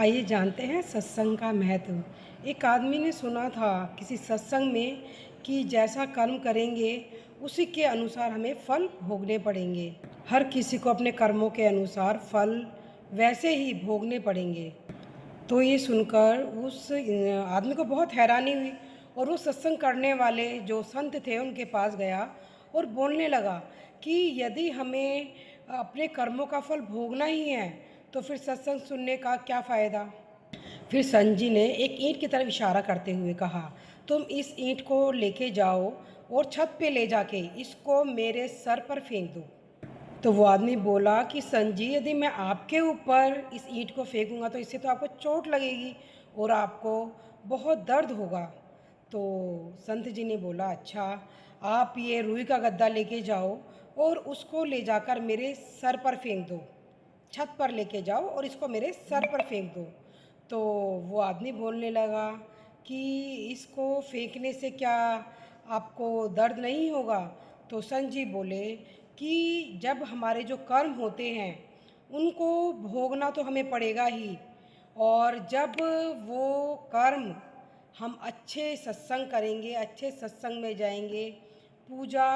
आइए जानते हैं सत्संग का महत्व। एक आदमी ने सुना था किसी सत्संग में कि जैसा कर्म करेंगे उसी के अनुसार हमें फल भोगने पड़ेंगे। हर किसी को अपने कर्मों के अनुसार फल वैसे ही भोगने पड़ेंगे। तो ये सुनकर उस आदमी को बहुत हैरानी हुई और वो सत्संग करने वाले जो संत थे उनके पास गया और बोलने लगा कि यदि हमें अपने कर्मों का फल भोगना ही है तो फिर सत्संग सुनने का क्या फ़ायदा। फिर संत जी ने एक ईंट की तरफ इशारा करते हुए कहा, तुम इस ईंट को लेके जाओ और छत पे ले जाके इसको मेरे सर पर फेंक दो। तो वो आदमी बोला कि संत जी, यदि मैं आपके ऊपर इस ईंट को फेंकूंगा तो इससे तो आपको चोट लगेगी और आपको बहुत दर्द होगा। तो संत जी ने बोला, अच्छा, आप ये रुई का गद्दा लेके जाओ और उसको ले जाकर मेरे सर पर फेंक दो। छत पर लेके जाओ और इसको मेरे सर पर फेंक दो। तो वो आदमी बोलने लगा कि इसको फेंकने से क्या आपको दर्द नहीं होगा। तो संत जी बोले कि जब हमारे जो कर्म होते हैं उनको भोगना तो हमें पड़ेगा ही, और जब वो कर्म हम अच्छे सत्संग करेंगे, अच्छे सत्संग में जाएंगे, पूजा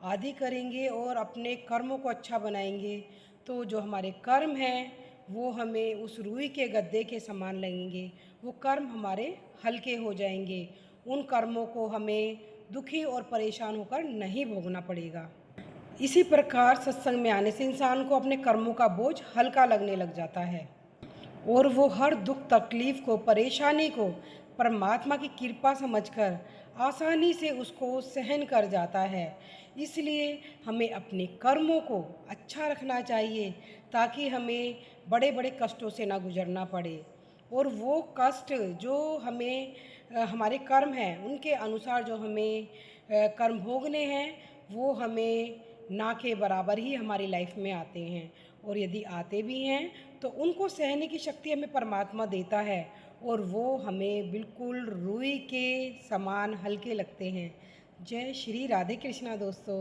आदि करेंगे और अपने कर्मों को अच्छा बनाएंगे, तो जो हमारे कर्म हैं वो हमें उस रुई के गद्दे के समान लगेंगे। वो कर्म हमारे हल्के हो जाएंगे। उन कर्मों को हमें दुखी और परेशान होकर नहीं भोगना पड़ेगा। इसी प्रकार सत्संग में आने से इंसान को अपने कर्मों का बोझ हल्का लगने लग जाता है और वो हर दुख तकलीफ को, परेशानी को परमात्मा की कृपा समझकर आसानी से उसको सहन कर जाता है। इसलिए हमें अपने कर्मों को अच्छा रखना चाहिए ताकि हमें बड़े बड़े कष्टों से ना गुजरना पड़े, और वो कष्ट जो हमें हमारे कर्म हैं उनके अनुसार जो हमें कर्म भोगने हैं वो हमें ना के बराबर ही हमारी लाइफ में आते हैं। और यदि आते भी हैं तो उनको सहने की शक्ति हमें परमात्मा देता है और वो हमें बिल्कुल रुई के समान हल्के लगते हैं। जय श्री राधे कृष्णा दोस्तों।